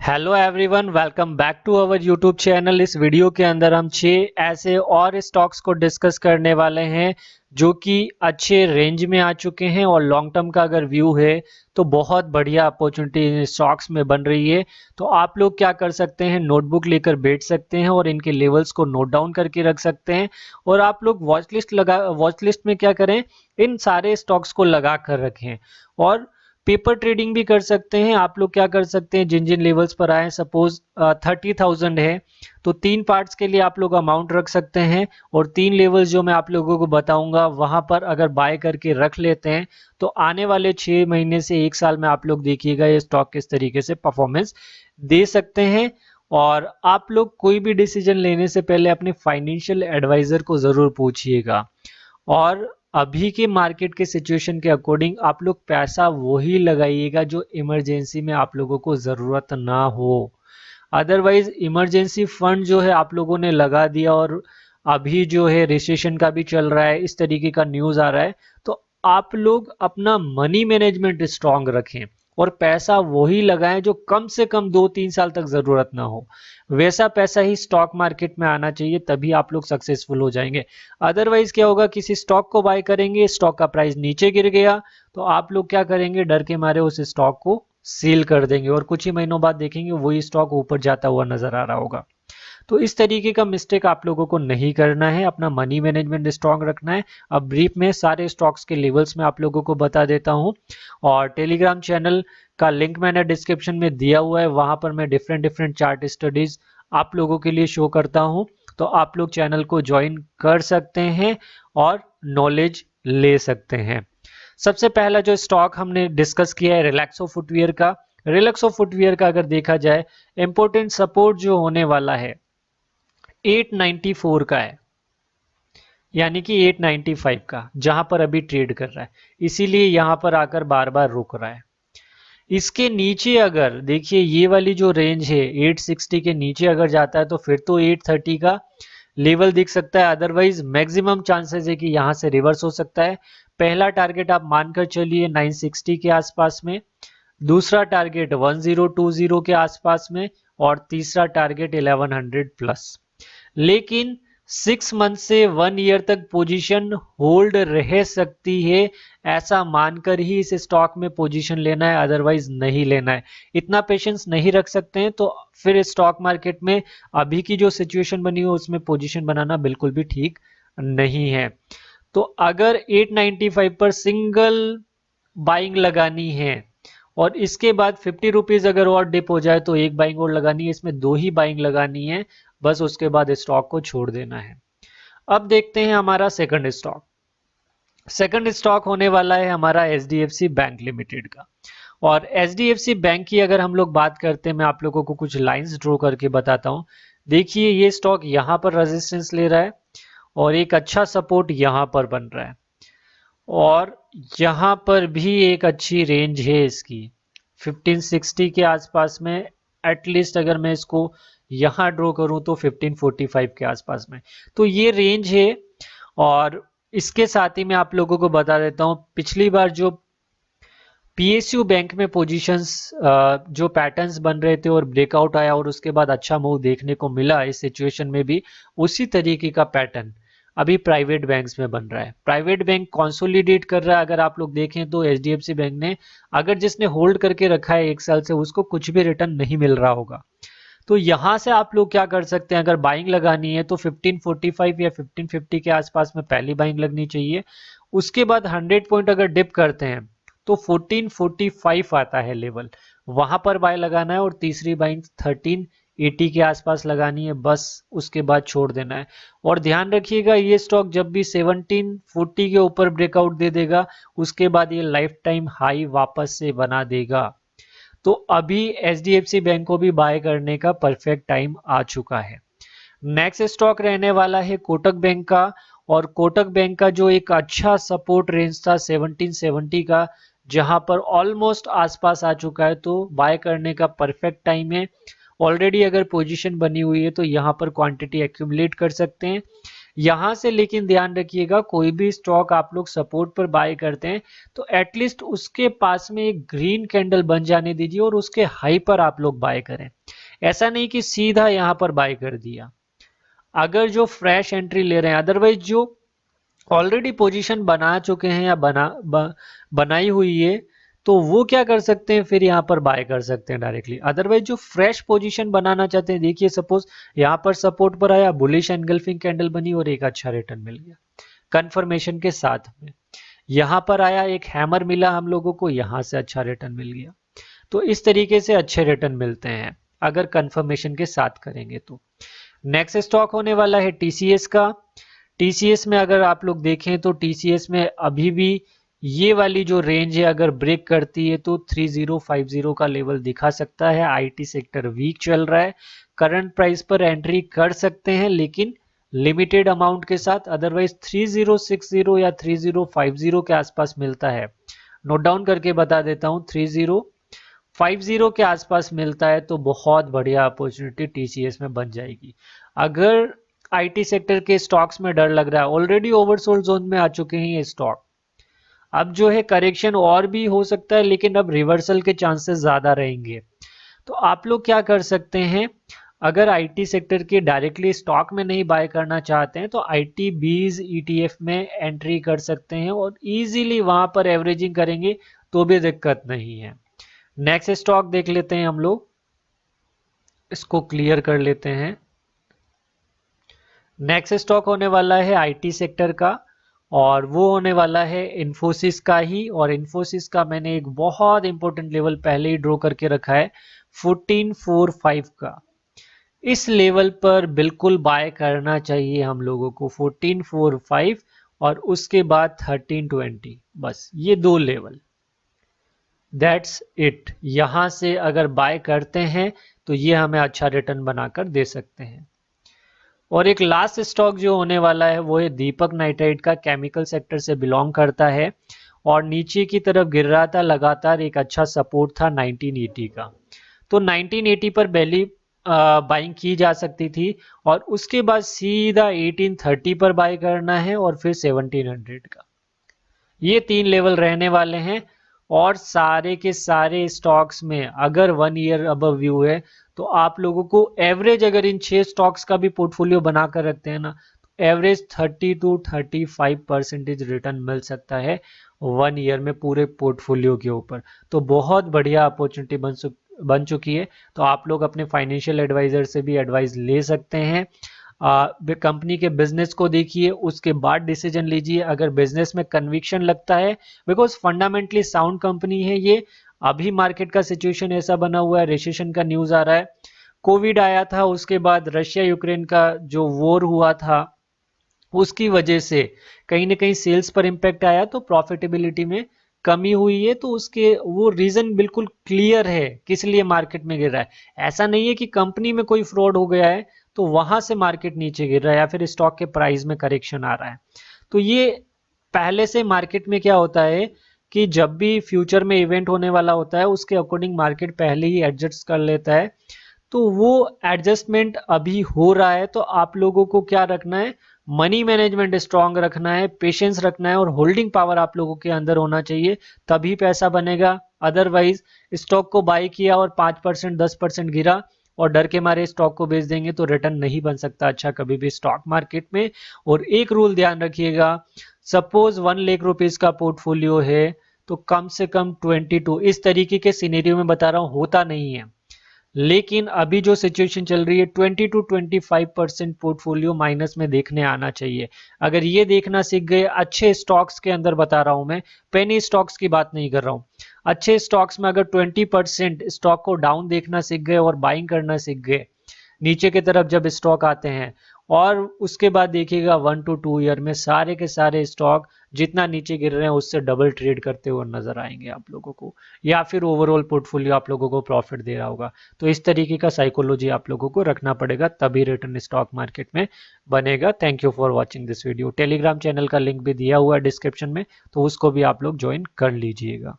Hello everyone, welcome back to our YouTube channel. इस video के अंदर हम 6 ऐसे और स्टॉक्स को डिस्कस करने वाले हैं जो कि अच्छे रेंज में आ चुके हैं और लॉन्ग टर्म का अगर व्यू है तो बहुत बढ़िया अपॉर्चुनिटी स्टॉक्स में बन रही है। तो आप लोग क्या कर सकते हैं, नोटबुक लेकर बैठ सकते हैं और इनके लेवल्स को नोट डाउन करके रख सकते हैं। और आप लोग वॉच लिस्ट में क्या करें, इन सारे स्टॉक्स को लगा कर रखें और पेपर ट्रेडिंग भी कर सकते हैं। आप लोग क्या कर सकते हैं, जिन जिन लेवल्स पर आए, सपोज 30,000 है तो 3 पार्ट्स के लिए आप लोग अमाउंट रख सकते हैं और 3 लेवल्स जो मैं आप लोगों को बताऊंगा वहां पर अगर बाय करके रख लेते हैं तो आने वाले 6 महीने से 1 साल में आप लोग देखिएगा ये स्टॉक किस तरीके से परफॉर्मेंस दे सकते हैं। और आप लोग कोई भी डिसीजन लेने से पहले अपने फाइनेंशियल एडवाइजर को जरूर पूछिएगा और अभी के मार्केट के सिचुएशन के अकॉर्डिंग आप लोग पैसा वही लगाइएगा जो इमरजेंसी में आप लोगों को ज़रूरत ना हो। अदरवाइज इमरजेंसी फंड जो है आप लोगों ने लगा दिया और अभी जो है रिसेशन का भी चल रहा है, इस तरीके का न्यूज़ आ रहा है, तो आप लोग अपना मनी मैनेजमेंट स्ट्रांग रखें और पैसा वही लगाएं जो कम से कम 2-3 साल तक ज़रूरत ना हो। वैसा पैसा ही स्टॉक मार्केट में आना चाहिए, तभी आप लोग सक्सेसफुल हो जाएंगे। अदरवाइज क्या होगा, किसी स्टॉक को बाय करेंगे, स्टॉक का प्राइस नीचे गिर गया तो आप लोग क्या करेंगे, डर के मारे उस स्टॉक को सेल कर देंगे और कुछ ही महीनों बाद देखेंगे वही स्टॉक ऊपर जाता हुआ नजर आ रहा होगा। तो इस तरीके का मिस्टेक आप लोगों को नहीं करना है, अपना मनी मैनेजमेंट स्ट्रांग रखना है। अब ब्रीफ में सारे स्टॉक्स के लेवल्स में आप लोगों को बता देता हूं और टेलीग्राम चैनल का लिंक मैंने डिस्क्रिप्शन में दिया हुआ है, वहां पर मैं डिफरेंट डिफरेंट चार्ट स्टडीज आप लोगों के लिए शो करता हूं, तो आप लोग चैनल को ज्वाइन कर सकते हैं और नॉलेज ले सकते हैं। सबसे पहला जो स्टॉक हमने डिस्कस किया है रिलैक्सो फुटवियर का। रिलैक्सो फुटवियर का अगर देखा जाए, इंपॉर्टेंट सपोर्ट जो होने वाला है 894 का है, यानी कि 895 का, जहां पर अभी ट्रेड कर रहा है, इसीलिए यहां पर आकर बार बार रुक रहा है। इसके नीचे अगर देखिए ये वाली जो रेंज है 860 के नीचे अगर जाता है तो फिर तो 830 का लेवल दिख सकता है, अदरवाइज मैक्सिमम चांसेस है कि यहां से रिवर्स हो सकता है। पहला टारगेट आप मानकर चलिए 960 के आसपास में, दूसरा टारगेट 1020 के आसपास में और तीसरा टारगेट 1100 प्लस। लेकिन 6 मंथ से 1 ईयर तक पोजीशन होल्ड रह सकती है, ऐसा मानकर ही इस स्टॉक में पोजीशन लेना है, अदरवाइज नहीं लेना है। इतना पेशेंस नहीं रख सकते हैं तो फिर स्टॉक मार्केट में अभी की जो सिचुएशन बनी हो उसमें पोजीशन बनाना बिल्कुल भी ठीक नहीं है। तो अगर 895 पर सिंगल बाइंग लगानी है और इसके बाद 50 रुपीज अगर और डिप हो जाए तो एक बाइंग और लगानी है, इसमें 2 ही बाइंग लगानी है, बस उसके बाद स्टॉक को छोड़ देना है। अब देखते हैं हमारा सेकंड स्टॉक। सेकंड स्टॉक होने वाला है हमारा एचडीएफसी बैंक लिमिटेड का। और एचडीएफसी बैंक की अगर हम लोग बात करते हैं, मैं आप लोगों को कुछ लाइंस ड्रॉ करके बताता हूं। देखिए ये स्टॉक यहां पर रेजिस्टेंस ले रहा है और एक अच्छा सपोर्ट यहां पर बन रहा है और यहां पर भी एक अच्छी रेंज है इसकी 1560 के आसपास में। एटलीस्ट अगर मैं इसको यहां ड्रॉ करूं तो 1545 के आसपास में, तो ये रेंज है। और इसके साथ ही मैं आप लोगों को बता देता हूं, पिछली बार जो पीएसयू बैंक में पोजीशंस जो पैटर्न्स बन रहे थे और ब्रेकआउट आया और उसके बाद अच्छा मूव देखने को मिला, इस सिचुएशन में भी उसी तरीके का पैटर्न अभी प्राइवेट बैंक्स में बन रहा है। प्राइवेट बैंक कंसोलिडेट कर रहा है। अगर आप लोग देखें तो एचडीएफसी बैंक ने, अगर जिसने होल्ड करके रखा है 1 साल से, उसको कुछ भी रिटर्न नहीं मिल रहा होगा। तो यहां से आप लोग क्या कर सकते हैं, अगर बाइंग लगानी है तो 1545 या 1550 के आसपास में पहली बाइंग लगनी चाहिए। उसके बाद 100 पॉइंट अगर डिप करते हैं तो 1445 आता है लेवल, वहां पर बाय लगाना है और तीसरी बाइंग 1380 के आसपास लगानी है, बस उसके बाद छोड़ देना है। और ध्यान रखिएगा ये स्टॉक जब भी 1740 के ऊपर ब्रेकआउट दे देगा उसके बाद ये लाइफ टाइम हाई वापस से बना देगा। तो अभी एचडीएफसी बैंक को भी बाय करने का परफेक्ट टाइम आ चुका है। नेक्स्ट स्टॉक रहने वाला है कोटक बैंक का। और कोटक बैंक का जो एक अच्छा सपोर्ट रेंज था 1770 का, जहां पर ऑलमोस्ट आसपास आ चुका है, तो बाय करने का परफेक्ट टाइम है। ऑलरेडी अगर पोजीशन बनी हुई है तो यहां पर क्वांटिटी एक्यूमुलेट कर सकते हैं। यहां से लेकिन ध्यान रखिएगा, कोई भी स्टॉक आप लोग सपोर्ट पर बाय करते हैं तो एटलीस्ट उसके पास में एक ग्रीन कैंडल बन जाने दीजिए और उसके हाई पर आप लोग बाय करें। ऐसा नहीं कि सीधा यहां पर बाय कर दिया। अगर जो फ्रेश एंट्री ले रहे हैं, अदरवाइज जो ऑलरेडी पोजीशन बना चुके हैं या बनाई हुई है तो वो क्या कर सकते हैं, फिर यहाँ पर बाय कर सकते हैं डायरेक्टली। अदरवाइज जो फ्रेश पोजीशन बनाना चाहते हैं, देखिए सपोज यहाँ पर सपोर्ट पर आया, बुलिश एनगल्फिंग कैंडल बनी और एक अच्छा रिटर्न मिल गया कंफर्मेशन के साथ में। यहाँ पर आया, एक हैमर मिला हम लोगों को, यहाँ से अच्छा रिटर्न मिल गया। तो इस तरीके से अच्छे रिटर्न मिलते हैं अगर कंफर्मेशन के साथ करेंगे तो। नेक्स्ट स्टॉक होने वाला है टीसीएस का। टीसीएस में अगर आप लोग देखें तो टीसीएस में अभी भी ये वाली जो रेंज है अगर ब्रेक करती है तो 3050 का लेवल दिखा सकता है। आईटी सेक्टर वीक चल रहा है, करंट प्राइस पर एंट्री कर सकते हैं लेकिन लिमिटेड अमाउंट के साथ। अदरवाइज 3060 या 3050 के आसपास मिलता है, नोट डाउन करके बता देता हूं, 3050 के आसपास मिलता है तो बहुत बढ़िया अपॉर्चुनिटी टीसीएस में बन जाएगी। अगर आईटी सेक्टर के स्टॉक्स में डर लग रहा है, ऑलरेडी ओवरसोल्ड जोन में आ चुके हैं ये स्टॉक, अब जो है करेक्शन और भी हो सकता है लेकिन अब रिवर्सल के चांसेस ज्यादा रहेंगे। तो आप लोग क्या कर सकते हैं, अगर आईटी सेक्टर के डायरेक्टली स्टॉक में नहीं बाय करना चाहते हैं तो आईटी बीज ईटीएफ में एंट्री कर सकते हैं और इजीली वहां पर एवरेजिंग करेंगे तो भी दिक्कत नहीं है। नेक्स्ट स्टॉक देख लेते हैं हम लोग, इसको क्लियर कर लेते हैं। नेक्स्ट स्टॉक होने वाला है आईटी सेक्टर का और वो होने वाला है इन्फोसिस का ही। और इन्फोसिस का मैंने एक बहुत इंपॉर्टेंट लेवल पहले ही ड्रॉ करके रखा है 1445 का। इस लेवल पर बिल्कुल बाय करना चाहिए हम लोगों को, 1445 और उसके बाद 1320, बस ये दो लेवल, दैट्स इट। यहां से अगर बाय करते हैं तो ये हमें अच्छा रिटर्न बनाकर दे सकते हैं। और एक लास्ट स्टॉक जो होने वाला है वो है दीपक नाइट्राइट का, केमिकल सेक्टर से बिलोंग करता है और नीचे की तरफ गिर रहा था लगातार, एक अच्छा सपोर्ट था 1980 का। तो 1980 पर पहली बाइंग की जा सकती थी और उसके बाद सीधा 1830 पर बाय करना है और फिर 1700 का। ये तीन लेवल रहने वाले हैं। और सारे के सारे स्टॉक्स में अगर 1 ईयर अबव व्यू है तो आप लोगों को एवरेज, अगर इन 6 स्टॉक्स का भी पोर्टफोलियो बनाकर रखते हैं ना, तो एवरेज 30 to 35% रिटर्न मिल सकता है 1 ईयर में पूरे पोर्टफोलियो के ऊपर। तो बहुत बढ़िया अपॉर्चुनिटी बन चुकी है। तो आप लोग अपने फाइनेंशियल एडवाइजर से भी एडवाइस ले सकते हैं। कंपनी के बिजनेस को देखिए, उसके बाद डिसीजन लीजिए। अगर बिजनेस में कन्विक्शन लगता है, बिकॉज फंडामेंटली साउंड कंपनी है ये। अभी मार्केट का सिचुएशन ऐसा बना हुआ है, रिसेशन का न्यूज आ रहा है, कोविड आया था, उसके बाद रशिया यूक्रेन का जो वॉर हुआ था उसकी वजह से कहीं ना कहीं सेल्स पर इंपैक्ट आया तो प्रॉफिटेबिलिटी में कमी हुई है। तो उसके वो रीजन बिल्कुल क्लियर है किस लिए मार्केट में गिर रहा है। ऐसा नहीं है कि कंपनी में कोई फ्रॉड हो गया है तो वहां से मार्केट नीचे गिर रहा है या फिर स्टॉक के प्राइस में करेक्शन आ रहा है। तो ये पहले से मार्केट में क्या होता है कि जब भी फ्यूचर में इवेंट होने वाला होता है उसके अकॉर्डिंग मार्केट पहले ही एडजस्ट कर लेता है। तो वो एडजस्टमेंट अभी हो रहा है। तो आप लोगों को क्या रखना है, मनी मैनेजमेंट स्ट्रांग रखना है, पेशेंस रखना है और होल्डिंग पावर आप लोगों के अंदर होना चाहिए, तभी पैसा बनेगा। अदरवाइज स्टॉक को बाय किया और 5% 10% गिरा और डर के मारे स्टॉक को बेच देंगे तो रिटर्न नहीं बन सकता अच्छा कभी भी स्टॉक मार्केट में। और एक रूल ध्यान रखिएगा, सपोज 1 लाख रुपीज का पोर्टफोलियो है तो कम से कम 22, इस तरीके के सिनेरियो में बता रहा हूं, होता नहीं है लेकिन अभी जो सिचुएशन चल रही है 20 to 25% पोर्टफोलियो माइनस में देखने आना चाहिए। अगर ये देखना सीख गए अच्छे स्टॉक्स के अंदर, बता रहा हूं मैं, पेनी स्टॉक्स की बात नहीं कर रहा हूं, अच्छे स्टॉक्स में अगर 20% स्टॉक को डाउन देखना सीख गए और बाइंग करना सीख गए नीचे की तरफ जब स्टॉक आते हैं, और उसके बाद देखिएगा 1 to 2 ईयर में सारे के सारे स्टॉक जितना नीचे गिर रहे हैं उससे डबल ट्रेड करते हुए नजर आएंगे आप लोगों को, या फिर ओवरऑल पोर्टफोलियो आप लोगों को प्रॉफिट दे रहा होगा। तो इस तरीके का साइकोलॉजी आप लोगों को रखना पड़ेगा, तभी रिटर्न स्टॉक मार्केट में बनेगा। Thank you for watching this video. Telegram channel का लिंक भी दिया हुआ है डिस्क्रिप्शन में, तो उसको भी आप लोग ज्वाइन कर लीजिएगा।